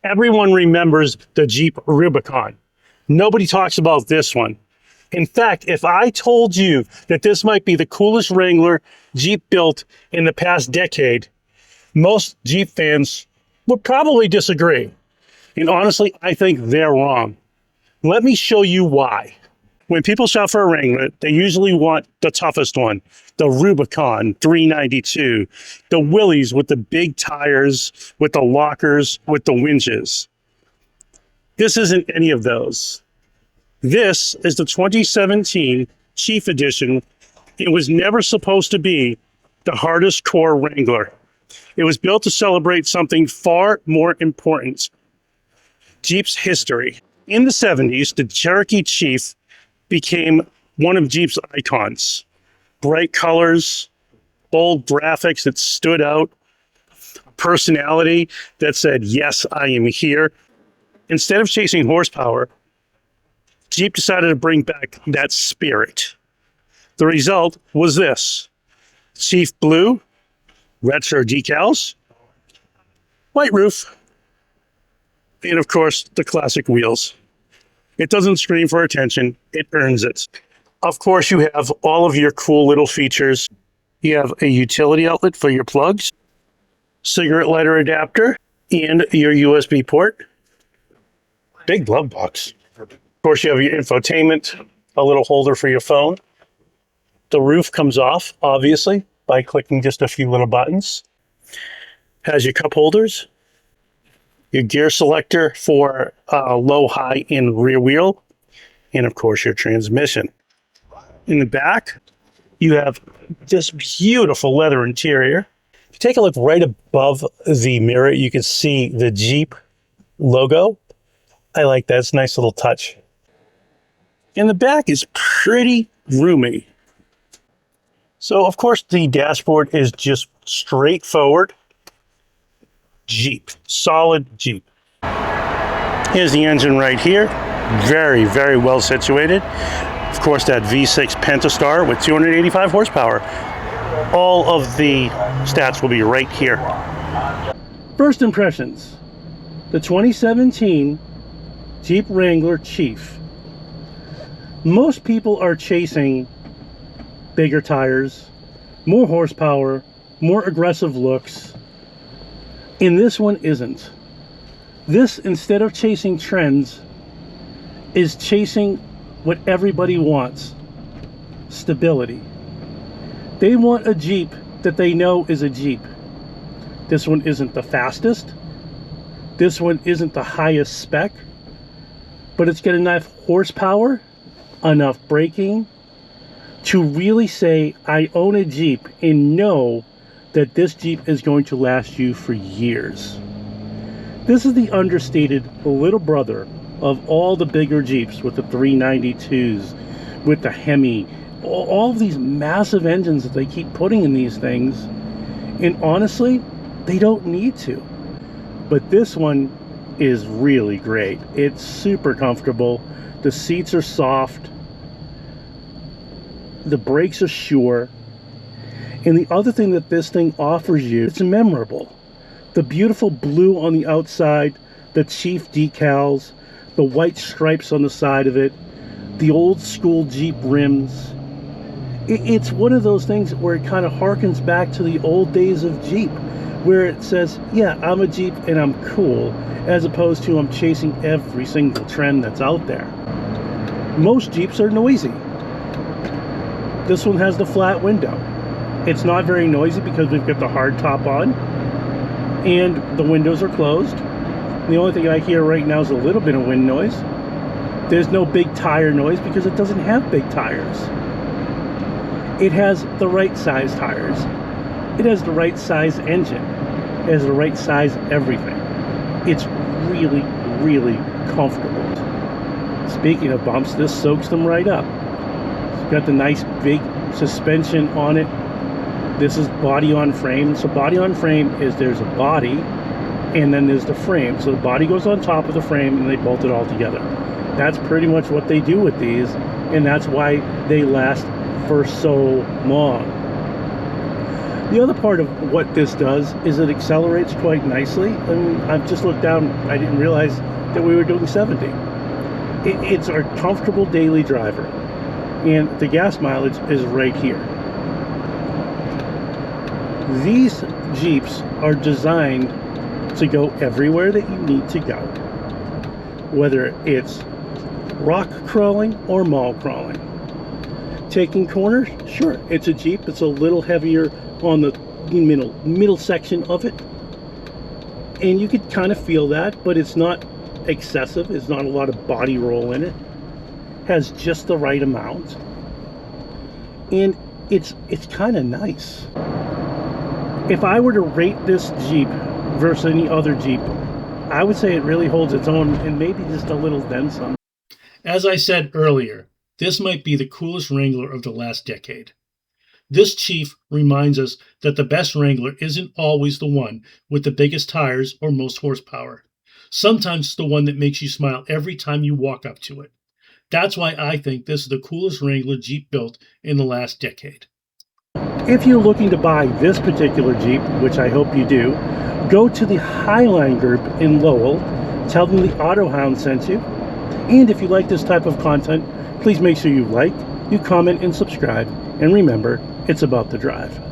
Everyone remembers the Jeep Rubicon. Nobody talks about this one. In fact, if I told you that this might be the coolest Wrangler Jeep built in the past decade, most Jeep fans would probably disagree. And honestly, I think they're wrong. Let me show you why. When people shop for a Wrangler, they usually want the toughest one, the Rubicon 392, the Willys with the big tires, with the lockers, with the winches. This isn't any of those. This is the 2017 Chief Edition. It was never supposed to be the hardest core Wrangler. It was built to celebrate something far more important: Jeep's history. In the 70s, the Cherokee Chief became one of Jeep's icons. Bright colors, bold graphics that stood out, personality that said, "Yes, I am here." Instead of chasing horsepower, Jeep decided to bring back that spirit. The result was this: Chief Blue, retro decals, white roof, and of course, the classic wheels. It doesn't scream for attention, it earns it. Of course, you have all of your cool little features. You have a utility outlet for your plugs, cigarette lighter adapter, and your USB port. Big glove box. Of course, you have your infotainment, a little holder for your phone. The roof comes off, obviously, by clicking just a few little buttons. Has your cup holders, your gear selector for low, high, and rear wheel, and of course your transmission. In the back, you have this beautiful leather interior. If you take a look right above the mirror, you can see the Jeep logo. I like that. It's a nice little touch. And the back is pretty roomy. So, of course, the dashboard is just straightforward Jeep, solid Jeep. Here's the engine right here. Very, very well situated. Of course, that V6 Pentastar with 285 horsepower. All of the stats will be right here. First impressions. The 2017 Jeep Wrangler Chief. Most people are chasing bigger tires, more horsepower, more aggressive looks. And this one isn't. This, instead of chasing trends, is chasing what everybody wants: stability. They want a Jeep that they know is a Jeep. This one isn't the fastest. This one isn't the highest spec, but it's got enough horsepower, enough braking to really say, I own a Jeep, and know that this Jeep is going to last you for years. This is the understated little brother of all the bigger Jeeps, with the 392s, with the Hemi, all of these massive engines that they keep putting in these things. And honestly, they don't need to. But this one is really great. It's super comfortable. The seats are soft. The brakes are sure. And the other thing that this thing offers you, it's memorable. The beautiful blue on the outside, the Chief decals, the white stripes on the side of it, the old school Jeep rims. It's one of those things where it kind of harkens back to the old days of Jeep, where it says, yeah, I'm a Jeep and I'm cool, as opposed to I'm chasing every single trend that's out there. Most Jeeps are noisy. This one has the flat window. It's not very noisy because we've got the hardtop on and the windows are closed. The only thing I hear right now is a little bit of wind noise. There's no big tire noise because it doesn't have big tires. It has the right size tires. It has the right size engine. It has the right size everything. It's really, really comfortable. Speaking of bumps, this soaks them right up. It's got the nice big suspension on it. This is body on frame. So body on frame is, there's a body and then there's the frame. So the body goes on top of the frame and they bolt it all together. That's pretty much what they do with these, and that's why they last for so long. The other part of what this does is it accelerates quite nicely. And I've just looked down, I didn't realize that we were doing 70. It's our comfortable daily driver. And the gas mileage is right here. These Jeeps are designed to go everywhere that you need to go. Whether it's rock crawling or mall crawling. Taking corners, sure, it's a Jeep. It's a little heavier on the middle section of it, and you could kind of feel that, but it's not excessive. It's not a lot of body roll in it. Has just the right amount, and it's kind of nice. If I were to rate this Jeep versus any other Jeep, I would say it really holds its own, and maybe just a little then some. As I said earlier, this might be the coolest Wrangler of the last decade. This Chief reminds us that the best Wrangler isn't always the one with the biggest tires or most horsepower. Sometimes it's the one that makes you smile every time you walk up to it. That's why I think this is the coolest Wrangler Jeep built in the last decade. If you're looking to buy this particular Jeep, which I hope you do, go to the Highline Group in Lowell, tell them the AutoHound sent you, and if you like this type of content, please make sure you like, you comment, and subscribe, and remember, it's about the drive.